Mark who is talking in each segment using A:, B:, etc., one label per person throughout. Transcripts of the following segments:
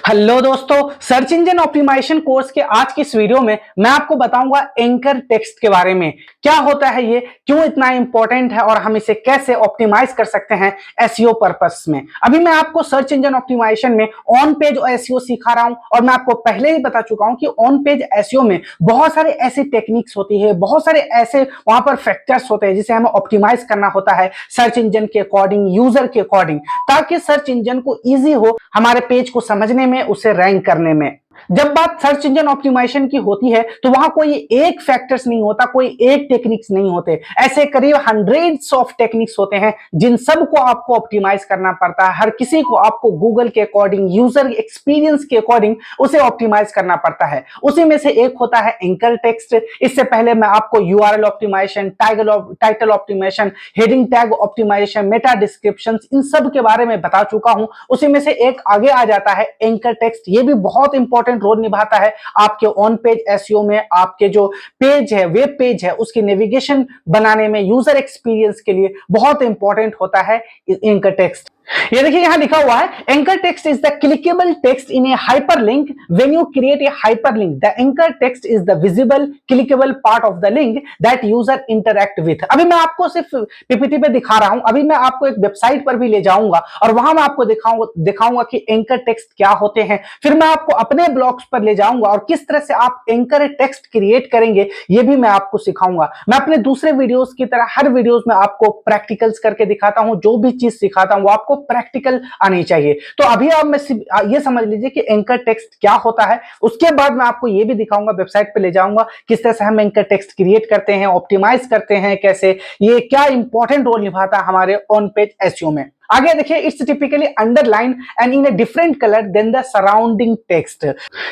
A: Hello दोस्तों, search engine optimisation course के आज की इस वीडियो में मैं आपको बताऊंगा एंकर टेक्स्ट के बारे में। क्या होता है ये, क्यों इतना इंपॉर्टेंट है और हम इसे कैसे ऑप्टिमाइज कर सकते हैं एसईओ पर्पस में। अभी मैं आपको सर्च इंजन ऑप्टिमाइजेशन में ऑन पेज एसईओ सिखा रहा हूं और मैं आपको पहले ही बता चुका हूं कि ऑन पेज एसईओ में बहुत सारे ऐसी टेक्निक्स होती है, बहुत सारे ऐसे वहां पर फैक्टर्स होते हैं जिसे हमें ऑप्टिमाइज करना होता है सर्च इंजन के अकॉर्डिंग, यूजर के अकॉर्डिंग, ताकि सर्च इंजन को ईजी हो हमारे पेज को समझने में, उसे रैंक करने में। जब बात सर्च इंजन ऑप्टिमाइजेशन की होती है तो वहां कोई एक फैक्टर्स नहीं होता, कोई एक टेक्निक्स नहीं होते, ऐसे करीब हंड्रेड्स ऑफ टेक्निक्स होते हैं जिन सबको आपको ऑप्टिमाइज करना पड़ता है। हर किसी को आपको गूगल के अकॉर्डिंग, यूजर एक्सपीरियंस के अकॉर्डिंग उसे ऑप्टिमाइज करना पड़ता है। उसी में से एक होता है एंकर टेक्स्ट। इससे पहले मैं आपको URL optimization, title optimization, heading tag optimization, meta description, इन सब के बारे में बता चुका हूं। उसी में से एक आगे आ जाता है एंकर टेक्स्ट। ये भी बहुत इंपॉर्टेंट रोल निभाता है आपके ऑन पेज एसईओ में। आपके जो पेज है, वेब पेज है, उसकी नेविगेशन बनाने में, यूजर एक्सपीरियंस के लिए बहुत इंपॉर्टेंट होता है एंकर टेक्स्ट। ये देखिए यहां लिखा हुआ है, anchor text is the clickable text in A hyperlink when you create a hyperlink. The anchor text is the visible clickable part of the link that user interact with. अभी मैं आपको सिर्फ पीपीटी पे दिखा रहा हूं, अभी मैं आपको एक वेबसाइट पर भी ले जाऊंगा और वहां मैं आपको दिखाऊंगा कि एंकर टेक्स्ट क्या होते हैं। फिर मैं आपको अपने ब्लॉग्स पर ले जाऊंगा और किस तरह से आप एंकर टेक्स्ट क्रिएट करेंगे ये भी मैं आपको सिखाऊंगा। मैं अपने दूसरे वीडियोस की तरह हर वीडियोस में आपको प्रैक्टिकल्स करके दिखाता हूं। जो भी चीज सिखाता हूं वो आपको प्रैक्टिकल आनी चाहिए। तो अभी आप मैं ये समझ लीजिए कि एंकर टेक्स्ट क्या होता है। उसके बाद मैं आपको ये भी दिखाऊंगा, वेबसाइट पे ले जाऊंगा किस तरह से हम एंकर टेक्स्ट क्रिएट करते हैं, ऑप्टिमाइज करते हैं, कैसे ये क्या इंपॉर्टेंट रोल निभाता है हमारे ऑन पेज एसईओ में। आगे देखिए, it's typically underline and in a different colour than the surrounding text.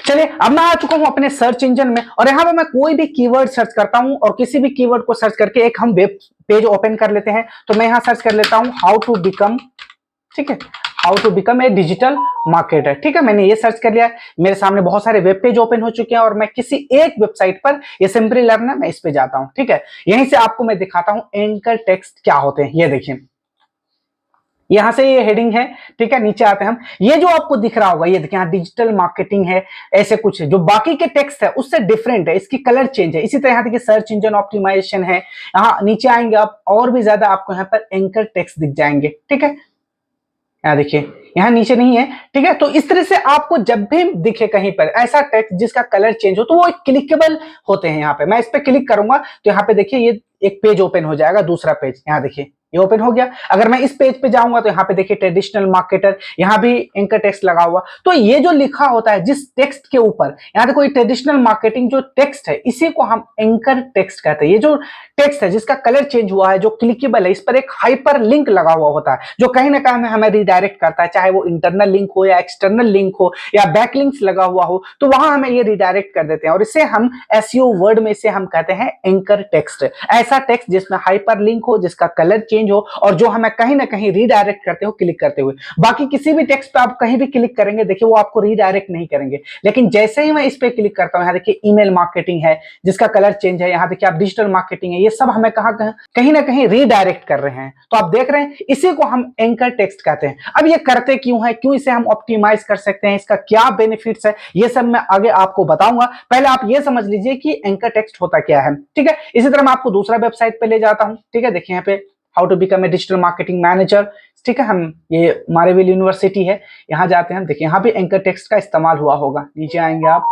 A: चलिए, अब मैं आ चुका हूं अपने सर्च इंजन में और यहां पे मैं कोई भी कीवर्ड सर्च करता हूं और किसी भी कीवर्ड को सर्च करके एक हम वेब पेज ओपन कर लेते हैं। तो मैं यहां सर्च कर लेता हूं हाउ टू बिकम, ठीक है, how to become a digital marketer. ठीक है, मैंने ये सर्च कर लिया। मेरे सामने बहुत सारे वेब पेज ओपन हो चुके हैं और मैं किसी एक वेबसाइट पर, ये सिंपली लर्न है, मैं इस पे जाता हूं। ठीक है, यहीं से आपको मैं दिखाता हूं एंकर टेक्स्ट क्या होते हैं। ये देखिए, यहां से ये हेडिंग है। ठीक है, नीचे आते हैं हम। ये जो आपको दिख रहा होगा, ये देखिए यहाँ डिजिटल मार्केटिंग है, ऐसे कुछ है जो बाकी के टेक्स्ट है उससे डिफरेंट है, इसकी कलर चेंज है। इसी तरह यहाँ देखिए सर्च इंजन ऑप्टिमाइजेशन है। यहाँ नीचे आएंगे आप और भी ज्यादा आपको यहाँ पर एंकर टेक्स्ट दिख जाएंगे। ठीक है, यहाँ देखिए, यहाँ नीचे नहीं है। ठीक है, तो इस तरह से आपको जब भी दिखे कहीं पर ऐसा टेक्स्ट जिसका कलर चेंज हो तो वो क्लिकेबल होते हैं। यहाँ पे मैं इस पे क्लिक करूंगा तो यहाँ पे देखिए ये एक पेज ओपन हो जाएगा, दूसरा पेज। यहाँ देखिए ये ओपन हो गया। अगर मैं इस पेज पे जाऊंगा तो यहाँ पे देखिए ट्रेडिशनल मार्केटर, यहाँ भी एंकर टेक्स्ट लगा हुआ। तो ये जो लिखा होता है जिस टेक्स्ट के ऊपर, यहाँ देखो ये ट्रेडिशनल मार्केटिंग जो टेक्स्ट है इसी को हम एंकर टेक्स्ट कहते हैं। ये जो टेक्स्ट है जिसका कलर चेंज हुआ है, जो क्लिकेबल है, इस पर एक हाइपर लिंक लगा हुआ होता है जो कहीं ना कहीं हमें रिडायरेक्ट करता है, चाहे वो इंटरनल लिंक हो या एक्सटर्नल लिंक हो या बैकलिंक्स लगा हुआ हो, तो वहां हमें ये रिडायरेक्ट कर देते हैं और इसे हम एसईओ वर्ड में इसे हम कहते हैं एंकर टेक्स्ट। ऐसा टेक्स्ट जिसमें हाइपर लिंक हो, जिसका कलर चेंज हो और जो हमें कहीं ना कहीं रीडायरेक्ट करते हो क्लिक करते हुए। बाकी किसी भी टेक्स्ट पे आप कहीं भी क्लिक करेंगे, देखिए वो आपको रीडायरेक्ट नहीं करेंगे। लेकिन जैसे ही मैं इस पे क्लिक करता हूं, यहाँ देखिए ईमेल मार्केटिंग है जिसका कलर चेंज है, यहाँ देखिए आप डिजिटल मार्केटिंग है, ये सब हमें कहीं ना कहीं रीडायरेक्ट कर रहे हैं। तो आप देख रहे हैं, इसी को हम एंकर टेक्स्ट कहते हैं। अब ये करते क्यों है, क्यों इसे हम ऑप्टिमाइज कर सकते हैं, इसका क्या बेनिफिट्स है, ये सब मैं आगे आपको बताऊंगा। पहले आप ये समझ लीजिए कि एंकर टेक्स्ट होता क्या है। ठीक है, इसी तरह मैं आपको दूसरा वेबसाइट पे ले जाता हूं। ठीक है, देखिए यहाँ पे how to become a digital marketing manager. ठीक है, हम ये मारेविल यूनिवर्सिटी है, यहाँ जाते हैं हम। देखिए यहाँ भी एंकर टेक्स्ट का इस्तेमाल हुआ होगा। नीचे आएंगे आप,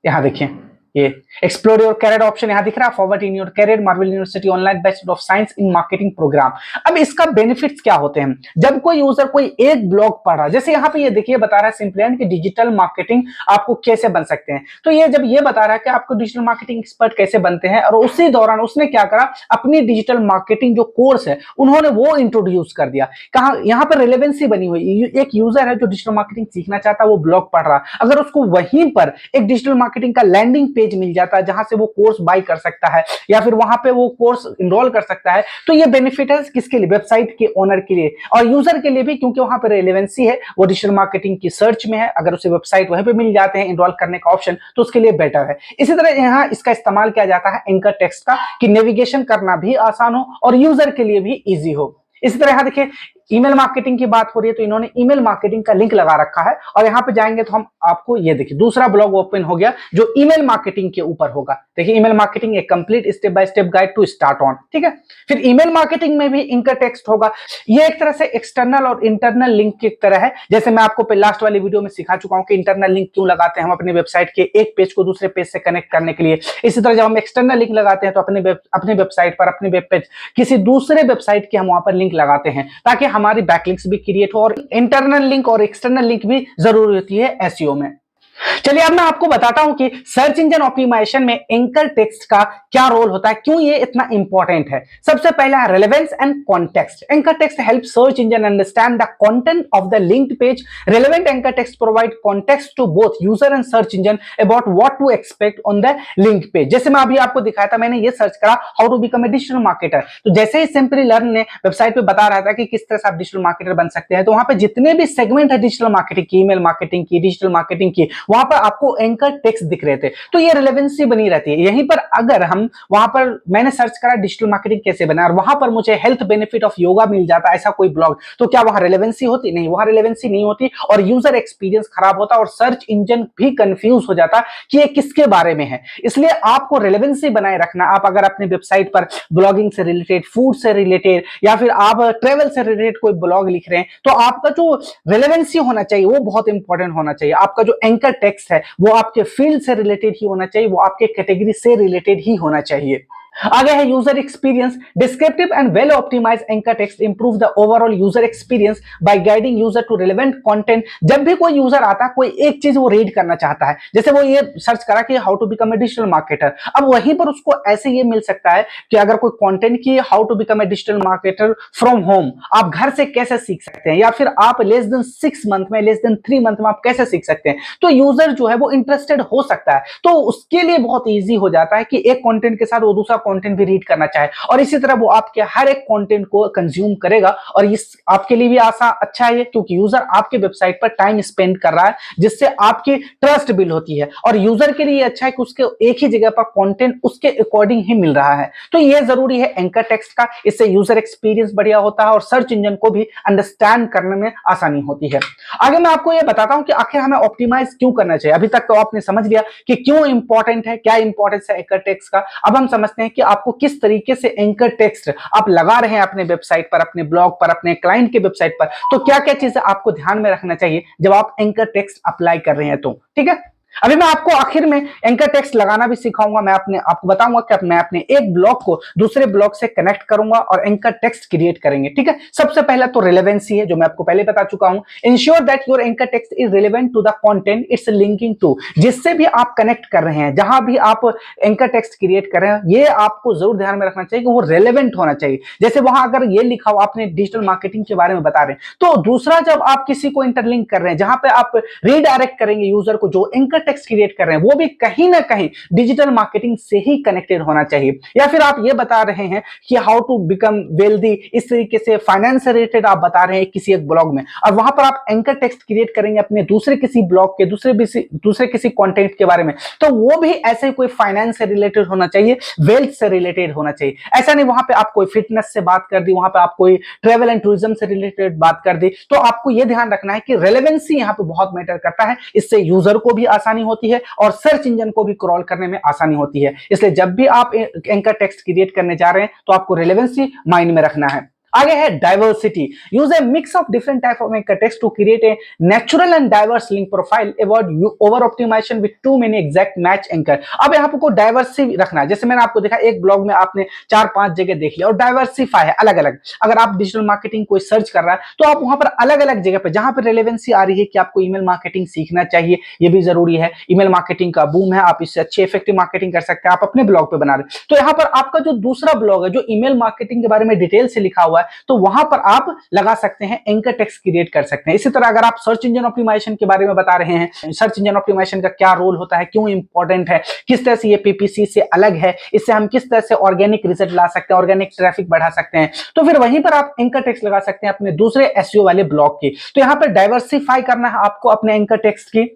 A: यहाँ देखिए ये एक्सप्लोर योर कैरियर ऑप्शन यहाँ दिख रहा है, forward in your career Maryville university online bachelor of science in marketing programme. अब इसका बेनिफिट्स क्या होते हैं जब कोई यूजर कोई एक ब्लॉग पढ़ रहा है, जैसे यहाँ पे ये देखिए बता रहा है सिंपली कि डिजिटल मार्केटिंग आपको कैसे बन सकते हैं। तो ये जब ये बता रहा है कि आपको डिजिटल मार्केटिंग एक्सपर्ट कैसे बनते हैं, और उसी दौरान उसने क्या करा, अपनी डिजिटल मार्केटिंग जो कोर्स है उन्होंने वो इंट्रोड्यूस कर दिया। कहा यहाँ पर रिलेवेंसी बनी हुई, एक यूजर है जो डिजिटल मार्केटिंग सीखना चाहता है, वो ब्लॉग पढ़ रहा, अगर उसको वहीं पर एक डिजिटल मार्केटिंग का लैंडिंग पेज मिल जाता है जहां से वो कोर्स बाय कर सकता है या फिर वहां पे वो कोर्स इनरोल कर सकता है, तो ये बेनिफिट है किसके लिए, वेबसाइट के ओनर के लिए और यूजर के लिए भी, क्योंकि वहां पर रेलेवेंसी है, वो डिजिटल मार्केटिंग की सर्च में है, अगर उसे वेबसाइट वहीं पे मिल जाते हैं इनरोल करने का ऑप्शन, तो उसके लिए बेटर है। इसी तरह यहाँ इसका इस्तेमाल किया जाता है एंकर टेक्स्ट का कि नेविगेशन करना भी आसान हो और यूजर के लिए भी इजी हो। इसी तरह यहाँ देखिए ईमेल मार्केटिंग की बात हो रही है तो इन्होंने ईमेल मार्केटिंग का लिंक लगा रखा है और यहाँ पे जाएंगे तो हम आपको ये देखिए दूसरा ब्लॉग ओपन हो गया जो ईमेल मार्केटिंग के ऊपर होगा। देखिए ईमेल मार्केटिंग एक complete step by step guide to start on, ठीक है। फिर ईमेल मार्केटिंग में भी एंकर टेक्स्ट होगा। ये एक तरह से एक्सटर्नल और इंटरनल लिंक की तरह है। जैसे मैं आपको लास्ट वाली वीडियो में सिखा चुका हूं कि इंटरनल लिंक क्यों लगाते हैं हम अपनी वेबसाइट के एक पेज को दूसरे पेज से कनेक्ट करने के लिए। इसी तरह जब हम एक्सटर्नल लिंक लगाते हैं तो अपने वेबसाइट पर, अपने वेब पेज किसी दूसरे वेबसाइट के हम वहां पर लिंक लगाते हैं ताकि हमारी बैकलिंक्स भी क्रिएट हो। और इंटरनल लिंक और एक्सटर्नल लिंक भी जरूरी होती है एसईओ में। चलिए अब मैं आपको बताता हूं कि सर्च इंजन ऑप्टिमाइजेशन में एंकर टेक्स्ट का क्या रोल होता है, क्यों ये इतना इंपॉर्टेंट है। सबसे पहला है relevance and context. Anchor text help search engine understand the content of the linked page. Relevant anchor text provide context to both user and search engine about what to expect on the link page. जैसे मैं अभी आपको दिखाया था, मैंने ये search करा how to become a digital marketer, तो जैसे ही सिंपली लर्न ने वेबसाइट पे बता रहा था कि किस तरह से आप डिजिटल मार्केटर बन सकते हैं, तो वहां पे जितने भी सेगमेंट है डिजिटल मार्केटिंग की, ईमेल मार्केटिंग की, डिजिटल मार्केटिंग की, वहां पर आपको एंकर टेक्स्ट दिख रहे थे। तो ये रिलेवेंसी बनी रहती है। यहीं पर अगर हम वहां पर मैंने सर्च करा डिजिटल मार्केटिंग कैसे बना और वहां पर मुझे हेल्थ बेनिफिट ऑफ योगा मिल जाता ऐसा कोई ब्लॉग, तो क्या वहां रिलेवेंसी होती? नहीं, वहां रिलेवेंसी नहीं होती और यूजर एक्सपीरियंस खराब होता और सर्च इंजन भी कंफ्यूज हो जाता कि ये किसके बारे में है। इसलिए आपको रिलेवेंसी बनाए रखना। आप अगर अपनी वेबसाइट पर ब्लॉगिंग से रिलेटेड, फूड से रिलेटेड या फिर आप ट्रेवल से रिलेटेड कोई ब्लॉग लिख रहे हैं, तो आपका जो रिलेवेंसी होना चाहिए वो बहुत इंपॉर्टेंट होना चाहिए। आपका जो एंकर टेक्स्ट है वो आपके फील्ड से रिलेटेड ही होना चाहिए, वो आपके कैटेगरी से रिलेटेड ही होना चाहिए। आगे है user experience. Descriptive and well optimised anchor text improve the overall user experience by guiding user to relevant content. जब भी कोई यूजर आता है, कोई एक चीज वो रीड करना चाहता है, जैसे वो ये सर्च करा कि how to become a digital marketer, अब वहीं पर उसको ऐसे ये मिल सकता है कि अगर कोई कंटेंट की how to become a digital marketer from home, आप घर से कैसे सीख सकते हैं, या फिर आप लेस देन 6 मंथ में, लेस देन 3 मंथ में आप कैसे सीख सकते हैं, तो यूजर जो है वो इंटरेस्टेड हो सकता है। तो उसके लिए बहुत ईजी हो जाता है कि एक कंटेंट के साथ वो दूसरा कंटेंट भी रीड करना चाहे और इसी तरह वो आपके हर एक कंटेंट को कंज्यूम करेगा। और इस आपके लिए भी आसान अच्छा है क्योंकि यूजर आपके वेबसाइट पर टाइम स्पेंड कर रहा है, जिससे आपकी ट्रस्ट बिल्ड होती है। और यूजर के लिए अच्छा है कि उसके एक ही जगह पर कंटेंट उसके अकॉर्डिंग ही मिल रहा है। तो ये जरूरी है एंकर टेक्स्ट का, इससे यूजर एक्सपीरियंस बढ़िया होता है और सर्च इंजन को भी अंडरस्टैंड करने में आसानी होती है। आगे मैं आपको ये बताता हूं कि आखिर हमें ऑप्टिमाइज क्यों करना चाहिए। अभी तक तो आपने समझ लिया कि क्यों इंपॉर्टेंट है, क्या इंपॉर्टेंस है एंकर टेक्स्ट का। अब हम समझते हैं कि आपको किस तरीके से एंकर टेक्स्ट आप लगा रहे हैं अपने वेबसाइट पर, अपने ब्लॉग पर, अपने क्लाइंट के वेबसाइट पर, तो क्या क्या चीजें आपको ध्यान में रखना चाहिए जब आप एंकर टेक्स्ट अप्लाई कर रहे हैं। तो ठीक है, अभी मैं आपको आखिर में एंकर टेक्स्ट लगाना भी सिखाऊंगा। मैं आपको बताऊंगा कि मैं अपने एक ब्लॉग को दूसरे ब्लॉग से कनेक्ट करूंगा और एंकर टेक्स्ट क्रिएट करेंगे। ठीक है, सबसे पहला तो रिलेवेंसी है जो मैं आपको पहले बता चुका हूं। Ensure that your anchor text is relevant to the content it's linking to. जिससे भी आप कनेक्ट कर रहे हैं, जहां भी आप एंकर टेक्स्ट क्रिएट कर रहे हैं, ये आपको जरूर ध्यान में रखना चाहिए कि वो रेलेवेंट होना चाहिए। जैसे वहां अगर ये लिखा हो आपने डिजिटल मार्केटिंग के बारे में बता रहे हैं, तो दूसरा जब आप किसी को इंटरलिंक कर रहे हैं, जहां पे आप रीडायरेक्ट करेंगे यूजर को, जो एंकर टेक्स्ट क्रिएट कर रहे हैं वो भी कहीं ना कहीं डिजिटल मार्केटिंग से ही कनेक्टेड होना चाहिए। या फिर आप ये बता रहे हैं कि हाउ टू बिकम वेल्दी, इस तरीके से फाइनेंस से रिलेटेड आप बता रहे हैं किसी एक ब्लॉग में, और वहां पर आप एंकर टेक्स्ट क्रिएट करेंगे अपने दूसरे किसी ब्लॉग के दूसरे किसी कंटेंट के बारे में, तो वो भी ऐसे कोई फाइनेंस से रिलेटेड होना चाहिए, वेल्थ से रिलेटेड होना चाहिए। ऐसा नहीं वहां पे आप कोई फिटनेस से बात कर दी, वहां पे आप कोई ट्रेवल एंड टूरिज्म से रिलेटेड बात कर दी। तो आपको यह ध्यान रखना है कि रेलेवेंसी यहां पे बहुत मैटर करता है। इससे यूजर को भी आसानी होती है और सर्च इंजन को भी क्रॉल करने में आसानी होती है। इसलिए जब भी आप एंकर टेक्स्ट क्रिएट करने जा रहे हैं तो आपको रिलेवेंसी माइंड में रखना है। आगे है diversity. Use a mix of different type of anchor text to create a natural and diverse link profile, avoid over optimisation with too many exact match anchor. अब यहाँ पे को डाइवर्सिटी रखना है। जैसे मैंने आपको देखा एक ब्लॉग में आपने 4-5 जगह देख लिया और डाइवर्सिफाई है अलग अलग। अगर आप डिजिटल मार्केटिंग कोई सर्च कर रहा है तो आप वहां पर अलग अलग जगह पे, जहां पर रेलेवेंसी आ रही है कि आपको ईमेल मार्केटिंग सीखना चाहिए, ये भी जरूरी है। ईमेल मार्केटिंग का बूम है, आप इससे अच्छी इफेक्टिव मार्केटिंग कर सकते हैं, आप अपने ब्लॉग पे बना रहे हैं। तो यहाँ पर आपका जो दूसरा ब्लॉग है जो ईमेल मार्केटिंग के बारे में डिटेल से लिखा हुआ है, तो वहां पर आप लगा सकते हैं, एंकर टेक्स्ट क्रिएट कर सकते हैं। इसी तरह अगर आप सर्च इंजन ऑप्टिमाइजेशन के बारे में बता रहे हैं, सर्च इंजन ऑप्टिमाइजेशन का क्या रोल होता है, क्यों इंपॉर्टेंट है, किस तरह से ये पीपीसी से अलग है, इससे हम किस तरह से ऑर्गेनिक रिजल्ट ला सकते हैं, ऑर्गेनिक ट्रैफिक बढ़ा सकते हैं, तो फिर वहीं पर आप एंकर टेक्स्ट लगा सकते हैं अपने दूसरे एसईओ वाले ब्लॉग की। तो यहां पर डाइवर्सिफाई करना है आपको अपने एंकर टेक्स्ट की।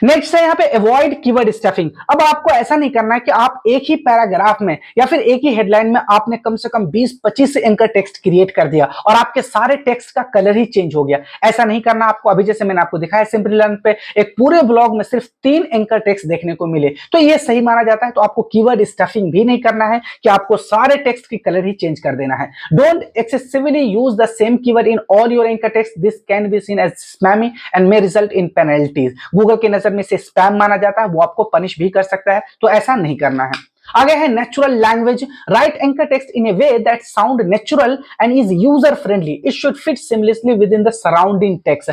A: नेक्स्ट है यहाँ पे अवॉइड कीवर्ड स्टफिंग। अब आपको ऐसा नहीं करना है कि आप एक ही पैराग्राफ में या फिर एक ही हेडलाइन में आपने कम से कम 20-25 एंकर टेक्स्ट क्रिएट कर दिया और आपके सारे टेक्स्ट का कलर ही चेंज हो गया। ऐसा नहीं करना आपको। अभी जैसे मैंने आपको दिखाया सिंपली लर्न पे एक पूरे ब्लॉग में सिर्फ 3 एंकर टेक्स्ट देखने को मिले, तो ये सही माना जाता है। तो आपको कीवर्ड स्टफिंग भी नहीं करना है कि आपको सारे टेक्स्ट की कलर ही चेंज कर देना है। Don't excessively use the same keyword in all your anchor text, this can be seen as spammy and may result in penalties. Google के नजर में से स्पैम माना जाता है, वो आपको पनिश भी कर सकता है, तो ऐसा नहीं करना है। आगे है natural language. Write anchor text in a way that sound natural and is user friendly. It should fit seamlessly within the surrounding text.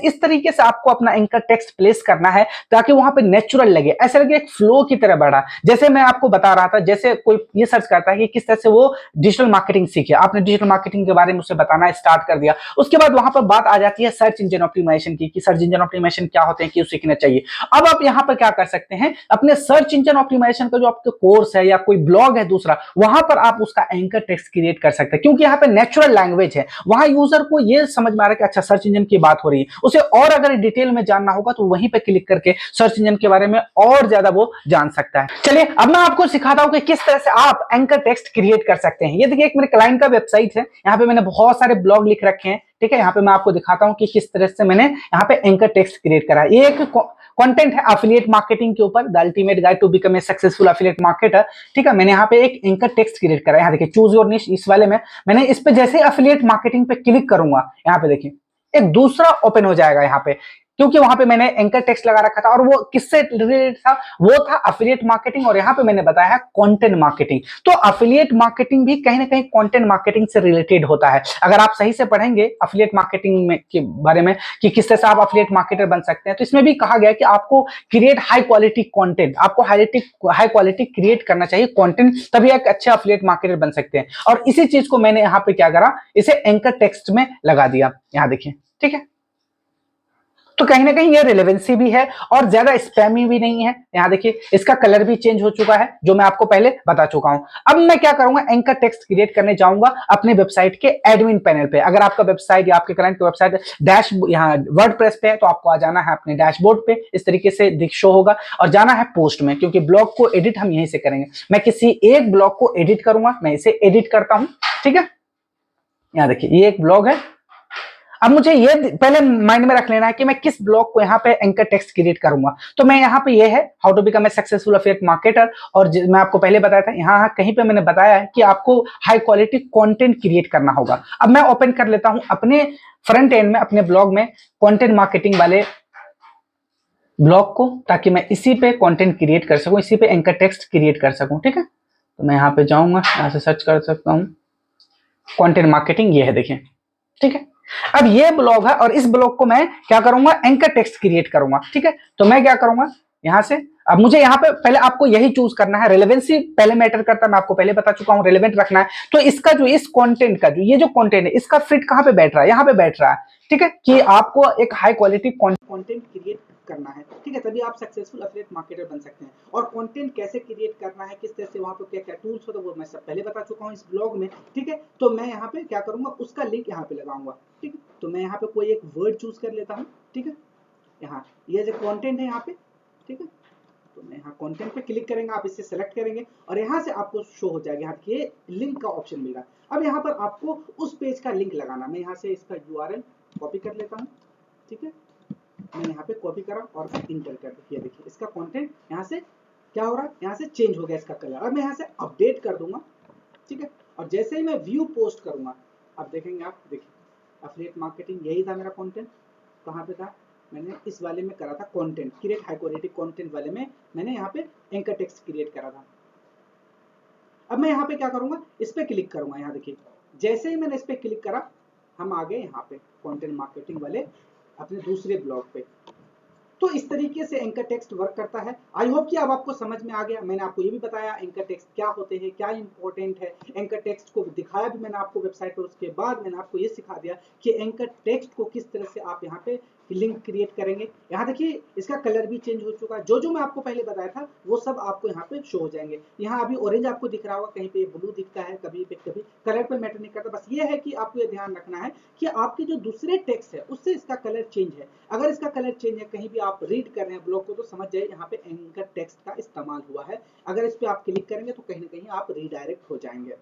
A: इस तरीके से आपको अपना एंकर टेक्स्ट प्लेस करना है ताकि वहां पे नेचुरल लगे, ऐसे लगे एक फ्लो की तरह बढ़ा। जैसे मैं आपको बता रहा था, जैसे कोई ये सर्च करता है कि किस तरह से वो डिजिटल मार्केटिंग सीखे, आपने डिजिटल मार्केटिंग के बारे में उसे बताना स्टार्ट कर दिया, उसके बाद वहां पर बात आ जाती है सर्च इंजन ऑप्टिमाइजेशन की, कि सर्च इंजन ऑप्टिमाइजेशन क्या होते हैं, क्यों सीखना चाहिए। अब आप यहां पर क्या कर सकते हैं, अपने सर्च इंजन ऑप्टिमाइजेशन का जो आपके कोर्स है या कोई ब्लॉग है दूसरा, वहां पर आप उसका एंकर टेक्स्ट क्रिएट कर सकते हैं, क्योंकि यहाँ पे नेचुरल लैंग्वेज है। वहां यूजर को ये समझ में आ रहा है कि अच्छा सर्च इंजन की बात हो रही है, उसे और अगर डिटेल में जानना होगा तो वहीं पे क्लिक करके सर्च इंजन के बारे में और ज्यादा वो जान सकता है। चलिए अब मैं आपको सिखाता हूं कि किस तरह से आप एंकर टेक्स्ट क्रिएट कर सकते हैं। ये देखिए एक मेरे क्लाइंट का वेबसाइट है, यहाँ पे मैंने बहुत सारे ब्लॉग लिख रखे हैं, ठीक है। यहाँ पे मैं आपको दिखाता हूं कि किस तरह से मैंने यहाँ पे एंकर टेक्स्ट क्रिएट करा है। ये एक कंटेंट है एफिलिएट मार्केटिंग के ऊपर, the ultimate guide to become a successful affiliate marketer, ठीक है। मैंने यहाँ पे एक एंकर टेक्स्ट क्रिएट करा है। यहाँ देखिए चूज योर निश, इस वाले में मैंने इस पे जैसे एफिलिएट मार्केटिंग पे क्लिक करूंगा, यहाँ पे देखिए एक दूसरा ओपन हो जाएगा यहाँ पे, क्योंकि वहां पे मैंने एंकर टेक्स्ट लगा रखा था और वो किससे रिलेटेड था, वो था एफिलिएट मार्केटिंग, और यहाँ पे मैंने बताया है कंटेंट मार्केटिंग। तो एफिलिएट मार्केटिंग भी कहीं ना कहीं कंटेंट मार्केटिंग से रिलेटेड होता है। अगर आप सही से पढ़ेंगे एफिलिएट मार्केटिंग में के बारे में कि किस तरह से आप एफिलिएट मार्केटर बन सकते हैं, तो इसमें भी कहा गया है कि आपको क्रिएट हाई क्वालिटी कंटेंट, आपको हाई क्वालिटी क्रिएट करना चाहिए कंटेंट, तभी एक अच्छे एफिलिएट मार्केटर बन सकते हैं। और इसी चीज को मैंने यहाँ पे क्या करा, इसे एंकर टेक्स्ट में लगा दिया, यहाँ देखिए, ठीक है। तो कहीं ना कहीं ये रिलेवेंसी भी है और ज्यादा स्पैमी भी नहीं है। यहाँ देखिए इसका कलर भी चेंज हो चुका है, जो मैं आपको पहले बता चुका हूं। अब मैं क्या करूंगा, एंकर टेक्स्ट क्रिएट करने जाऊंगा अपने वेबसाइट के एडमिन पैनल पे। अगर आपका वेबसाइट या आपके क्लाइंट की वेबसाइट डैश यहाँ वर्डप्रेस पे है, तो आपको आ जाना है अपने डैशबोर्ड पे, इस तरीके से शो होगा, और जाना है पोस्ट में, क्योंकि ब्लॉग को एडिट हम यहीं से करेंगे। मैं किसी एक ब्लॉग को एडिट करूंगा, मैं इसे एडिट करता हूं, ठीक है। यहाँ देखिए ये एक ब्लॉग है। अब मुझे ये पहले माइंड में रख लेना है कि मैं किस ब्लॉग को यहाँ पे एंकर टेक्स्ट क्रिएट करूंगा। तो मैं यहाँ पे ये है how to become a successful affiliate marketer, और मैं आपको पहले बताया था, यहाँ कहीं पे मैंने बताया है कि आपको हाई क्वालिटी कंटेंट क्रिएट करना होगा। अब मैं ओपन कर लेता हूं अपने फ्रंट एंड में, अपने ब्लॉग में कंटेंट मार्केटिंग वाले ब्लॉग को, ताकि मैं इसी पे कंटेंट क्रिएट कर सकूं, इसी पे एंकर टेक्स्ट क्रिएट कर सकूं, ठीक है। तो मैं यहाँ पे जाऊंगा, यहाँ से सर्च कर सकता हूँ कंटेंट मार्केटिंग, ये है देखिए, ठीक है। अब ये ब्लॉग है और इस ब्लॉग को मैं क्या करूंगा, एंकर टेक्स्ट क्रिएट करूंगा, ठीक है। तो मैं क्या करूंगा यहां से, अब मुझे यहाँ पे पहले आपको यही चूज करना है, रेलेवेंसी पहले मैटर करता है, मैं आपको पहले बता चुका हूं, रेलेवेंट रखना है। तो इसका जो इस कंटेंट का जो ये जो कंटेंट है, इसका फिट कहां पे बैठ रहा है, यहाँ पे बैठ रहा है, ठीक है। कि आपको एक हाई क्वालिटी कंटेंट क्रिएट करना है, ठीक है, तभी आप सक्सेसफुल एफिलिएट मार्केटर बन सकते हैं। और कंटेंट कैसे क्रिएट करना है, किस तरह से वहां पर क्या क्या टूल्स होता है, वो मैं सब पहले बता चुका हूं इस ब्लॉग में, ठीक है। तो मैं यहाँ पे क्या करूंगा, उसका लिंक यहाँ पे लगाऊंगा, ठीक है। तो मैं यहाँ पे कोई एक वर्ड चूज कर लेता हूँ, ठीक है। यहाँ ये जो कंटेंट है यहाँ पे, ठीक है। तो मैं यहाँ कंटेंट पे क्लिक करेंगे, आप इसे सेलेक्ट करेंगे और यहाँ से आपको शो हो जाएगा, यहाँ ये लिंक का ऑप्शन मिलेगा। अब यहाँ पर आपको उस पेज का लिंक लगाना, मैं यहाँ से इसका URL कॉपी कर लेता हूँ, ठीक है। मैंने यहाँ पे कॉपी करा और इंटर कर दिया, देखिए इसका कंटेंट यहाँ से क्या हो रहा है, यहाँ से चेंज हो गया इसका कलर। अब मैं यहाँ से अपडेट कर दूंगा, ठीक है। और जैसे ही मैं व्यू पोस्ट करूंगा, अब देखेंगे आप, देखिए एफिलिएट मार्केटिंग यही था मेरा कंटेंट, कहाँ पे था, मैंने इस वाले में करा था content create, high quality content वाले में मैंने यहाँ पे एंकर टेक्स्ट क्रिएट करा था। अब मैं यहाँ पे क्या करूंगा, इस पे क्लिक करूंगा, यहाँ देखिए जैसे ही मैंने इस पे क्लिक करा, हम आ गए यहाँ पे कंटेंट मार्केटिंग वाले अपने दूसरे ब्लॉग पे। तो इस तरीके से एंकर टेक्स्ट वर्क करता है। आई होप कि अब आपको समझ में आ गया। मैंने आपको ये भी बताया एंकर टेक्स्ट क्या होते हैं, क्या इंपॉर्टेंट है, एंकर टेक्स्ट को दिखाया भी मैंने आपको वेबसाइट पर, उसके बाद मैंने आपको ये सिखा दिया कि एंकर टेक्स्ट को किस तरह से आप यहाँ पे
B: लिंक क्रिएट करेंगे। यहाँ देखिए इसका कलर भी चेंज हो चुका है, जो मैं आपको पहले बताया था वो सब आपको यहाँ पे शो हो जाएंगे। यहाँ अभी ऑरेंज आपको दिख रहा होगा, कहीं पे ब्लू दिखता है, कभी पे कभी कलर पे मैटर नहीं करता। बस ये है कि आपको ये ध्यान रखना है कि आपके जो दूसरे टेक्स्ट है उससे इसका कलर चेंज है। अगर इसका कलर चेंज है, कहीं भी आप रीड कर रहे हैं ब्लॉग को, तो समझ जाइए यहाँ पे एंकर टेक्स्ट का इस्तेमाल हुआ है। अगर इस पे आप क्लिक करेंगे तो कहीं ना कहीं आप रीडायरेक्ट हो जाएंगे।